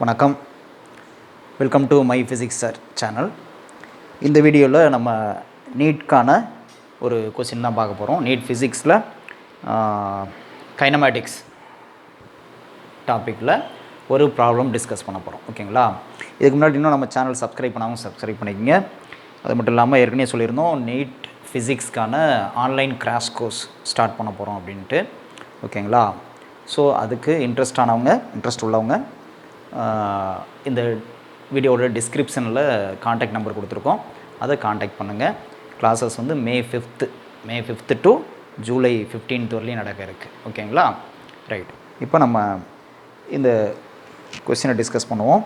வணக்கம், welcome to my physics sir channel. இந்த வீடியோவில் நம்ம நீட்கான ஒரு கொஸ்டின் தான் பார்க்க போகிறோம். நீட் ஃபிசிக்ஸில் கைனமேட்டிக்ஸ் டாப்பிக்கில் ஒரு ப்ராப்ளம் டிஸ்கஸ் பண்ண போகிறோம். ஓகேங்களா? இதுக்கு முன்னாடி இன்னும் நம்ம சேனல் சப்ஸ்கிரைப் பண்ணாமல் சப்ஸ்கிரைப் பண்ணிக்கோங்க. அது மட்டும் இல்லாமல் ஏற்கனவே சொல்லியிருந்தோம் நீட் ஃபிசிக்ஸ்க்கான ஆன்லைன் கிராஷ் கோர்ஸ் ஸ்டார்ட் பண்ண போகிறோம் அப்படின்ட்டு. ஓகேங்களா? ஸோ அதுக்கு இன்ட்ரெஸ்ட் உள்ளவங்க இந்த வீடியோவோட டிஸ்கிரிப்ஷனில் காண்டாக்ட் நம்பர் கொடுத்துருக்கோம், அதை காண்டாக்ட் பண்ணுங்கள். கிளாஸஸ் வந்து மே 5th டு ஜூலை 15th வரலையும் நடக்க இருக்குது. ஓகேங்களா? ரைட். இப்போ நம்ம இந்த கொஸ்டினை டிஸ்கஸ் பண்ணுவோம்.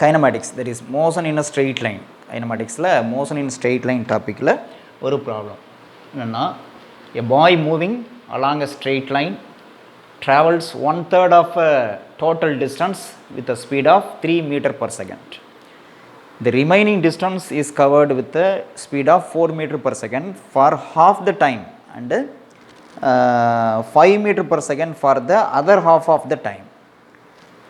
Kinematics, that is motion in a straight line. கைனமேட்டிக்ஸில் மோஷன் இன் ஸ்ட்ரெயிட் லைன் டாப்பிக்கில் ஒரு ப்ராப்ளம் என்னென்னா, a boy moving along a straight line travels 1/3 of a total distance with a speed of 3 meter per second. The remaining distance is covered with a speed of 4 meter per second for half the time and 5 meter per second for the other half of the time.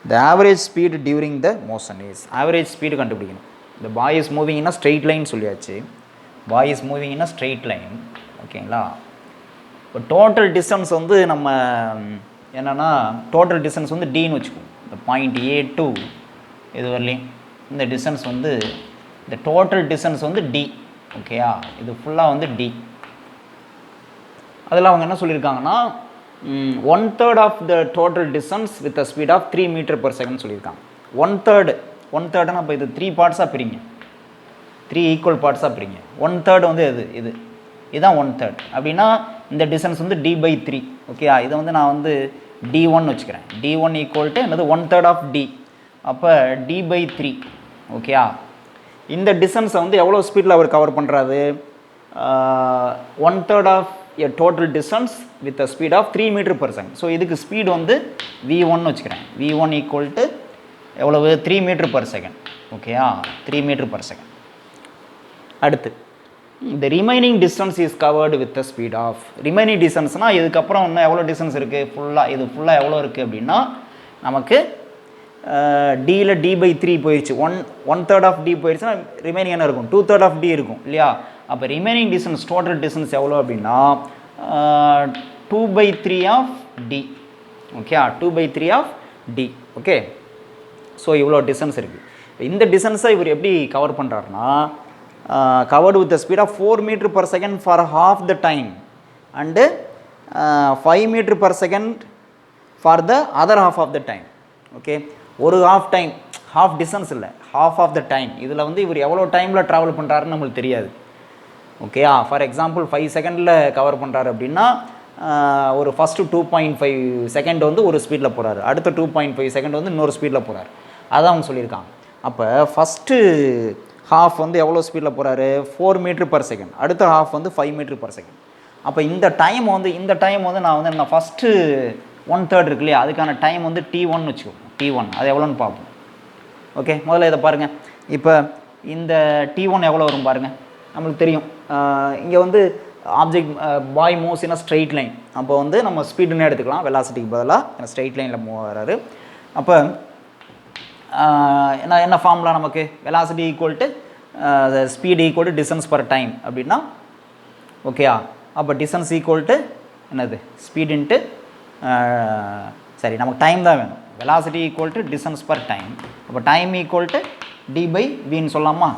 The average speed during the motion is. Average speed கண்டுபிடிக்கணும். The boy is moving in a straight line சொல்லியாச்சு. Boy is moving in a straight line. ஓகேங்களா? இப்போ total distance வந்து நம்ம என்னென்னா, total distance வந்து டின்னு வச்சுக்குவோம். இந்த பாயிண்ட் A to இது வரலையும் இந்த டிஸ்டன்ஸ் வந்து, இந்த டோட்டல் டிஸ்டன்ஸ் வந்து டி. ஓகேயா? இது ஃபுல்லாக வந்து டி. அதில் அவங்க என்ன சொல்லியிருக்காங்கன்னா, 1/3 of the total distance with a speed of 3 meter per second சொல்லியிருக்காங்க. 1/3னா இப்போ இது 3 பார்ட்ஸாக பிரிங்க, 3 ஈக்குவல் பார்ட்ஸாக பிரிங்க. 1/3 வந்து இதுதான் 1/3 அப்படின்னா இந்த டிஸ்டன்ஸ் வந்து d/3. ஓகேயா? இதை வந்து நான் வந்து d1 வச்சுக்கிறேன். d1 ஈக்குவல் டு என்னது 1/3 ஆஃப் d. அப்போ d/3. ஓகேயா? இந்த டிஸ்டன்ஸை வந்து எவ்வளோ ஸ்பீடில் அவர் கவர் பண்ணுறாரு? 1/3 of a total distance with a speed of 3 meter per second. So இதுக்கு ஸ்பீடு வந்து v1 வச்சுக்கிறேன். v1 ஈக்குவல் டு எவ்வளவு? 3 மீட்டர் per second. ஓகேயா? 3 மீட்டர் per second. அடுத்து the remaining distance is covered with the speed of. remaining distanceனால் இதுக்கப்புறம் இன்னும் எவ்வளோ distance இருக்குது? இது ஃபுல்லாக எவ்வளோ இருக்குது அப்படின்னா, நமக்கு டியில் d/3 போயிடுச்சு. 1/3 ஆஃப் டி போயிடுச்சுன்னா ரிமைனிங் என்ன இருக்கும்? 2/3 ஆஃப் டி இருக்கும் இல்லையா? அப்போ ரிமைனிங் டிஸ்டன்ஸ், டோட்டல் டிஸ்டன்ஸ் எவ்வளோ அப்படின்னா 2/3 of D. Okay? 2/3 of D. Okay? So இவ்வளோ டிஸ்டன்ஸ் இருக்குது. இந்த டிஸ்டன்ஸை இவர் எப்படி கவர் பண்ணுறாருனா, covered with the speed of 4 meter per second for half the time and 5 meter per second for the other half of the time. Okay? ஒரு half time, half distance இல்லை, half of the time. இதில் வந்து இவர் எவ்வளோ டைமில் travel பண்ணுறாருன்னு நம்மளுக்கு தெரியாது. ஓகேயா? ஃபார் எக்ஸாம்பிள் 5 செகண்டில் கவர் பண்ணுறாரு அப்படின்னா, ஒரு ஃபஸ்ட்டு 2.5 செகண்ட் வந்து ஒரு ஸ்பீடில் போகிறாரு, அடுத்த 2.5 செகண்ட் வந்து இன்னொரு ஸ்பீடில் போகிறாரு. அதான் அவங்க சொல்லியிருக்காங்க. அப்போ ஃபஸ்ட்டு ஹாஃப் வந்து எவ்வளோ ஸ்பீடில் போகிறாரு? 4 மீட்டர் per second. அடுத்த ஹாஃப் வந்து 5 மீட்டர் per second. அப்போ இந்த டைம் வந்து நான் வந்து ஃபஸ்ட்டு 1/3 இருக்கு இல்லையா, அதுக்கான டைம் வந்து t1 வச்சுக்கோங்க. t1 அது எவ்வளோன்னு பார்ப்போம். ஓகே? முதல்ல இதை பாருங்கள். இப்போ இந்த t1 எவ்வளோ வரும் பாருங்கள். நம்மளுக்கு தெரியும், இங்கே வந்து object bye moves in a straight line. அப்போ வந்து நம்ம ஸ்பீடுன்னு எடுத்துக்கலாம், வெலாசிட்டிக்கு பதிலாக ஸ்ட்ரெயிட் லைனில் மூவ் ஆகிறாரு. அப்போ என்ன ஃபார்முலா நமக்கு? Velocity equal to speed equal to distance per time அப்படின்னா, ஓகேயா? அப்போ டிஸ்டன்ஸ் ஈக்குவல் டு என்னது? ஸ்பீட் இன்ட்டு சரி, நமக்கு டைம் தான் வேணும். Velocity equal to distance per time. அப்போ டைம் ஈக்குவல் டு d/vன்னு சொல்லலாமா?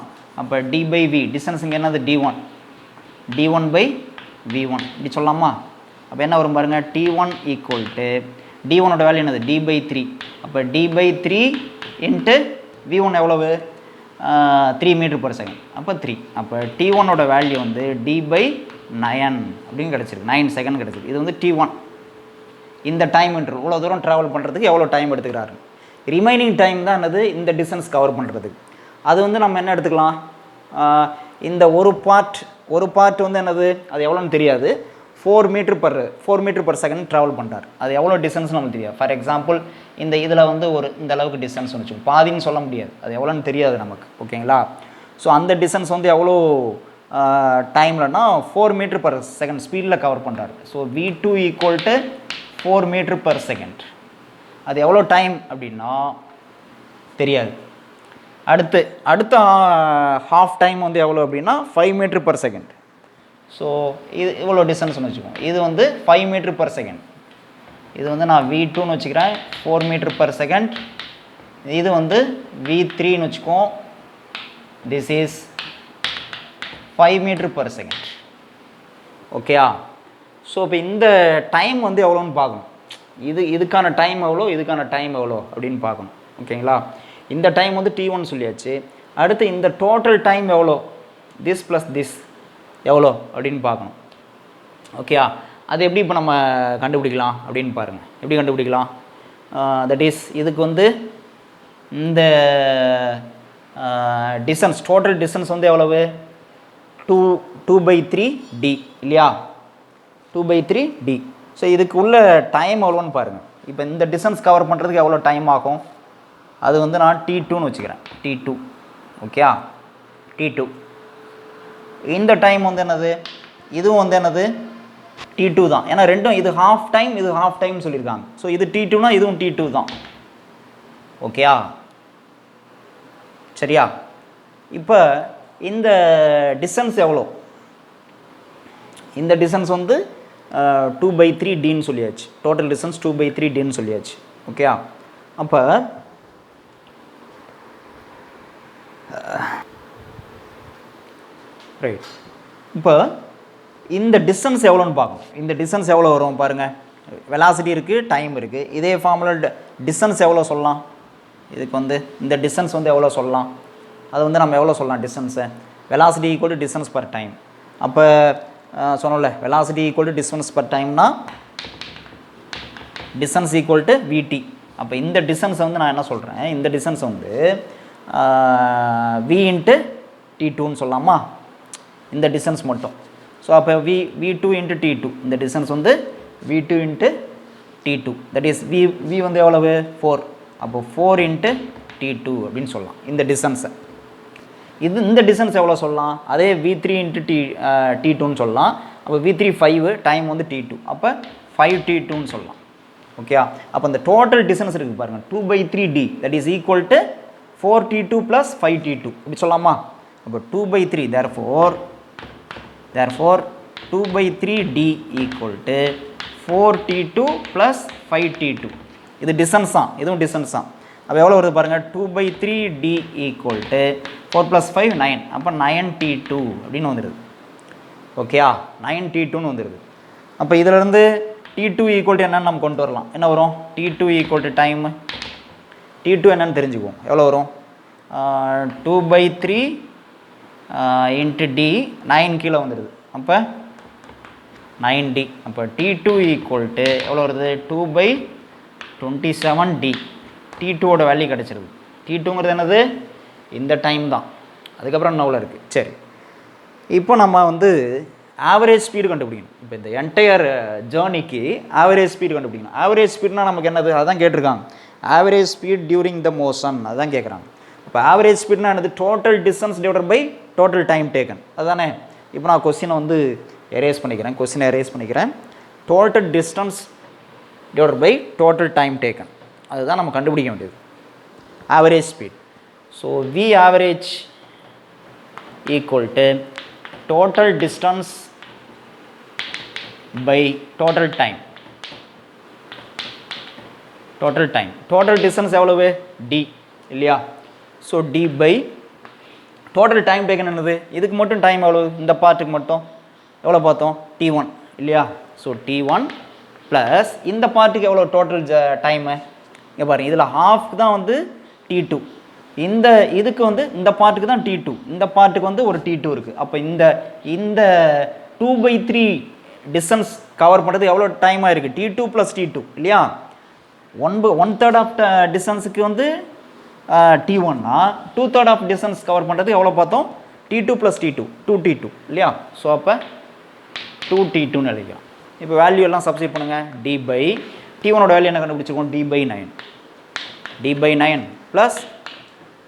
அப்போ d/v, டிஸ்டன்ஸ் இங்கே என்னது? d1/v1 இப்படி சொல்லலாமா? அப்போ என்ன வரும் பாருங்கள், t1 ஈக்குவல் டு d1ஓட வேல்யூ என்னது? d/3. அப்போ d/3 இன்ட்டு v1 எவ்வளவு? 3 மீட்டர் per second. அப்போ 3. அப்போ t1ஓட வேல்யூ வந்து d/9 அப்படின்னு கிடச்சிருக்கு. 9 செகண்ட் கிடச்சிருக்கு. இது வந்து t1. இந்த டைம் இன்டர்வல் இவ்வளோ தூரம் ட்ராவல் பண்ணுறதுக்கு எவ்வளோ டைம் எடுத்துக்கிறாரு? ரிமைனிங் டைம் தான் என்னது? இந்த டிஸ்டன்ஸ் கவர் பண்ணுறதுக்கு. அது வந்து நம்ம என்ன எடுத்துக்கலாம்? இந்த ஒரு பார்ட் வந்து என்னது? அது எவ்வளோன்னு தெரியாது. 4 மீட்டர் per second ட்ராவல் பண்ணுறாரு. அது எவ்வளோ டிஸ்டன்ஸ் நமக்கு தெரியாது. ஃபார் எக்ஸாம்பிள் இதில் வந்து இந்த அளவுக்கு டிஸ்டன்ஸ் வச்சுக்கோங்க. பாதின்னு சொல்ல முடியாது, அது எவ்வளோன்னு தெரியாது நமக்கு. ஓகேங்களா? ஸோ அந்த டிஸ்டன்ஸ் வந்து எவ்வளோ டைம்லனா 4 மீட்டர் per second ஸ்பீடில் கவர் பண்ணுறாரு. So v2 equal to 4 meter per second. அது எவ்வளோ டைம் அப்படின்னா தெரியாது. அடுத்த ஹாஃப் டைம் வந்து எவ்வளோ அப்படின்னா 5 மீட்டர் பர் செகண்ட். ஸோ இது இவ்வளோ டிஸ்டன்ஸ்னு வச்சுக்கோங்க. இது வந்து 5 மீட்டர் பர் செகண்ட். இது வந்து நான் V2ன்னு வச்சுக்கிறேன், 4 மீட்டர் பர் செகண்ட். இது வந்து V3ன்னு வச்சுக்கோம், this is 5 metre per second. ஓகேயா? ஸோ இப்போ இந்த டைம் வந்து எவ்வளோன்னு பார்க்கணும். இதுக்கான டைம் எவ்வளோ, இதுக்கான டைம் எவ்வளோ அப்படின்னு பார்க்கணும். ஓகேங்களா? இந்த டைம் வந்து T1 சொல்லியாச்சு. அடுத்து இந்த டோட்டல் டைம் எவ்வளோ, திஸ் ப்ளஸ் திஸ் எவ்வளோ அப்படின்னு பார்க்கணும். ஓகேயா? அது எப்படி இப்போ நம்ம கண்டுபிடிக்கலாம் அப்படின்னு பாருங்கள். எப்படி கண்டுபிடிக்கலாம்? தட் இஸ் இதுக்கு வந்து இந்த டிஸ்டன்ஸ், டோட்டல் டிஸ்டன்ஸ் வந்து எவ்வளவு, 2/3D இல்லையா? 2/3D. ஸோ இதுக்கு உள்ள டைம் எவ்வளோன்னு பாருங்கள். இப்போ இந்த டிஸ்டன்ஸ் கவர் பண்ணுறதுக்கு எவ்வளோ டைம் ஆகும், அது வந்து நான் T2ன்னு வச்சுக்கிறேன். T2. ஓகேயா? T2. இந்த டைம் வந்து என்னது, இதுவும் வந்து என்னது T2 தான். ஏன்னா ரெண்டும் இது ஹாஃப் டைம், இது ஹாஃப் டைம் சொல்லியிருக்காங்க. ஸோ இது T2னா இதுவும் T2 தான். ஓகேயா? சரியா? இப்போ இந்த டிஸ்டன்ஸ் எவ்வளோ, இந்த டிஸ்டன்ஸ் வந்து 2/3Dன்னு சொல்லியாச்சு. டோட்டல் டிஸ்டன்ஸ் 2/3Dன்னு சொல்லியாச்சு. ஓகேயா? அப்போ ரைட், இப்போ இந்த டிஸ்டன்ஸ் எவ்வளோன்னு பார்க்கணும். இந்த டிஸ்டன்ஸ் எவ்வளோ வரும் பாருங்கள். வெலாசிட்டி இருக்குது, டைம் இருக்குது. இதே ஃபார்முலா டிஸ்டன்ஸ் எவ்வளோ சொல்லலாம், இதுக்கு வந்து இந்த டிஸ்டன்ஸ் வந்து எவ்வளோ சொல்லலாம், அது வந்து நம்ம எவ்வளோ சொல்லலாம் டிஸ்டன்ஸை, velocity equal to distance per time. அப்போ சொன்னோம்ல, velocity equal to distance per டைம்னா டிஸ்டன்ஸ் ஈக்குவல் டு Vt. அப்போ இந்த டிஸ்டன்ஸை வந்து நான் என்ன சொல்கிறேன், இந்த டிஸ்டன்ஸ் வந்து V இன்ட்டு T2ன்னு சொல்லலாமா, இந்த டிஸ்டன்ஸ் மட்டும். ஸோ அப்போ V2 இன்ட்டு T2, இந்த டிஸ்டன்ஸ் வந்து V2 into T2, that is V வந்து எவ்வளவு 4. அப்போ 4 இன்ட்டு T2 அப்படின்னு சொல்லலாம் இந்த டிஸ்டன்ஸை. இந்த டிஸ்டன்ஸ் எவ்வளோ சொல்லலாம், அதே V3 இன்ட்டு T2ன்னு சொல்லலாம். அப்போ V3 5, டைம் வந்து T2, அப்போ 5T2ன்னு சொல்லலாம். ஓகேயா? அப்போ இந்த டோட்டல் டிஸ்டன்ஸ் இருக்குது பாருங்கள், 2/3D, that is equal to 4T2 plus 5T2 இப்படி சொல்லலாமா? அப்போ 2/3, therefore 2/3D equal to 4T2 plus 5T2. இது டிஸ்டன்ஸ் தான், இதுவும் டிஸ்டன்ஸ் தான். அப்போ எவ்வளோ வருது பாருங்கள், 2/3D ஈக்குவல் டு 4 + 5 9, அப்போ 9T2 அப்படின்னு வந்துடுது. ஓகேயா? 9T2ன்னு வந்துடுது. அப்போ இதிலேருந்து T2 ஈக்குவல் டு என்னென்னு நம்ம கொண்டு வரலாம். என்ன வரும், T2 equal to time, T2 என்னென்னு தெரிஞ்சுக்குவோம். எவ்வளோ வரும், 2/3 இன்ட்டு D, 9 கீழே வந்துடுது. அப்போ 9D. அப்போ T2 ஈக்குவல் டு எவ்வளோ வருது, 2/27D. T2ஓட வேல்யூ கிடச்சிருது. T2ங்கிறது என்னது, இந்த டைம் தான். அதுக்கப்புறம் என்ன இருக்குது. சரி, இப்போ நம்ம வந்து ஆவரேஜ் ஸ்பீடு கண்டுபிடிக்கணும். இப்போ இந்த என்டையர் ஜேர்னிக்கு ஆவரேஜ் ஸ்பீடு கண்டுபிடிக்கணும். ஆவரேஜ் ஸ்பீட்னா நமக்கு என்னது, அதான் கேட்டிருக்காங்க. Average speed during the motion, அதுதான் கேட்குறாங்க. இப்போ ஆவரேஜ் ஸ்பீட்னா என்னது, total distance divided by total time taken, அதுதானே. இப்போ நான் கொஸ்டினை வந்து எரேஸ் பண்ணிக்கிறேன். Total distance divided by total time taken, அதுதான் நம்ம கண்டுபிடிக்க வேண்டியது, average speed. So V average equal to total distance by total time. Total distance எவ்வளவு, D இல்லையா? So D by total time taken என்னது, இதுக்கு மட்டும் டைம் எவ்வளோ, இந்த பார்ட்டுக்கு மட்டும் எவ்வளோ பார்த்தோம், T1 இல்லையா? ஸோ T1 ப்ளஸ் இந்த பார்ட்டுக்கு எவ்வளோ டோட்டல் டைமு, இங்கே பாருங்கள், இதில் ஹாஃப்க்கு தான் வந்து T2, இந்த இதுக்கு வந்து இந்த பார்ட்டுக்கு தான் T2, இந்த பார்ட்டுக்கு வந்து ஒரு T2 இருக்குது. அப்போ இந்த 2/3 டிஸ்டன்ஸ் கவர் பண்ணுறது எவ்வளோ டைமாக இருக்குது, T2 ப்ளஸ் T2 இல்லையா? 1/3 ஆஃப் டிஸ்டன்ஸுக்கு வந்து T1னா 2/3 ஆஃப் டிஸ்டன்ஸ் கவர் பண்ணுறதுக்கு எவ்வளோ பார்த்தோம், T2 ப்ளஸ் T2, 2T2 இல்லையா? ஸோ அப்போ 2T2ன்னு எழுதிக்கலாம். இப்போ வேல்யூ எல்லாம் சப்ஸ்டிட் பண்ணுங்கள். D பை T1ஓட வேல்யூ என்ன கண்டுபிடிச்சிருக்கோம், D/9 ப்ளஸ்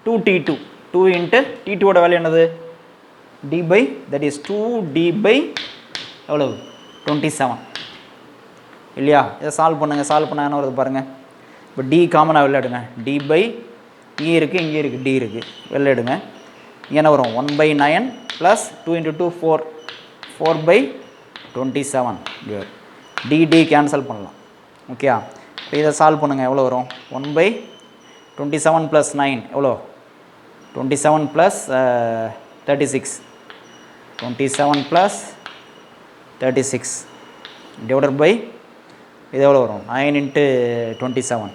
2T2, 2 இன்ட்டு T2ஓட வேல்யூ என்னது, D by, that is 2D by எவ்வளவு, 27 இல்லையா? இதை சால்வ் பண்ணால் என்ன வருது பாருங்கள், இப்போ டி காமனாக வெளில எடுங்க. டி பை இங்கே இருக்குது, இங்கே இருக்குது, டி இருக்குது, வெளில எடுங்க. இங்கே என்ன வரும்? 1/9 ப்ளஸ் 2 × 2 4, 4/27. டி கேன்சல் பண்ணலாம். ஓகே, இப்போ இதை சால்வ் பண்ணுங்கள். எவ்வளோ வரும்? 1/27 + 9 எவ்வளோ? 27 + 36. 27 + 36 டிவைடட் பை இது எவ்வளோ வரும்? 9 × 27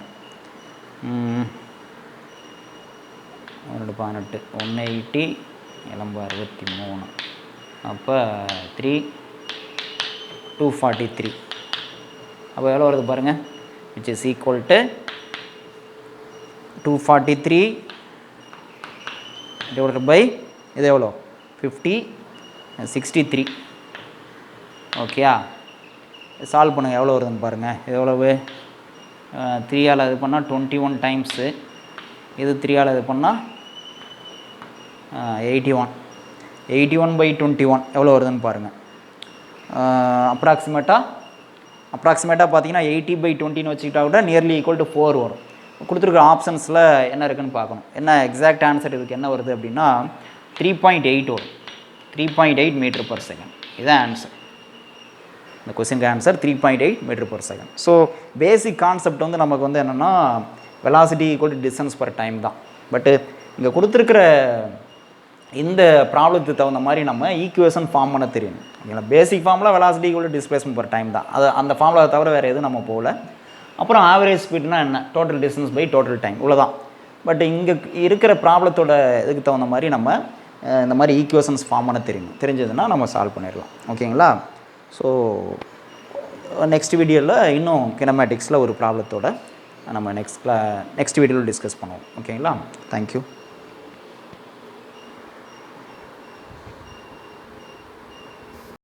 18 180 63. அப்போ 3 243. அப்போ எவ்வளோ வருது பாருங்கள், which is equal to 243 divided by இது எவ்வளோ? 63. ஓகேயா, சால்வ் பண்ணுங்கள். எவ்வளோ வருதுன்னு பாருங்கள். இது எவ்வளவு? 3ஆல் இது பண்ணால் 21 டைம்ஸு, இது 3ஆல் இது பண்ணால் 81. 81/21 எவ்வளோ வருதுன்னு பாருங்கள். அப்ராக்சிமேட்டாக பார்த்தீங்கன்னா 80/20 வச்சுக்கிட்டா கூட நியர்லி ஈக்குவல் டு 4 வரும். கொடுத்துருக்குற ஆப்ஷன்ஸில் என்ன இருக்குதுன்னு பார்க்கணும். என்ன எக்ஸாக்ட் ஆன்சர் இதுக்கு என்ன வருது அப்படின்னா 3.8 வரும். 3.8 m/s. இதுதான் ஆன்சர். இந்த கொஸ்டினுக்கு answer 3.8 m/s. So basic concept வந்து நமக்கு வந்து என்னென்னா velocity equal to distance per time தான். பட்டு இங்கே கொடுத்துருக்குற இந்த ப்ராப்ளத்துக்கு தகுந்த மாதிரி நம்ம ஈக்குவேஷன் ஃபார்ம் பண்ண தெரியும். ஓகேங்களா, பேசிக் ஃபார்மில் velocity equal to displacement per time தான். அது அந்த ஃபார்முலா தவிர வேறு எதுவும் நம்ம போகல. அப்புறம் ஆவரேஜ் ஸ்பீட்னா என்ன? Total distance by total time, இவ்வளோதான். பட் இங்கே இருக்கிற ப்ராப்ளத்தோட இதுக்கு தகுந்த மாதிரி நம்ம இந்த மாதிரி ஈக்குவேஷன்ஸ் ஃபார்ம் பண்ண தெரிஞ்சதுன்னா நம்ம சால்வ் பண்ணிடலாம். ஓகேங்களா. ஸோ நெக்ஸ்ட் வீடியோவில் இன்னும் கினமேட்டிக்ஸில் ஒரு ப்ராப்ளத்தோட நம்ம நெக்ஸ்ட் வீடியோவில் டிஸ்கஸ் பண்ணுவோம். ஓகேங்களா. தேங்க்யூ.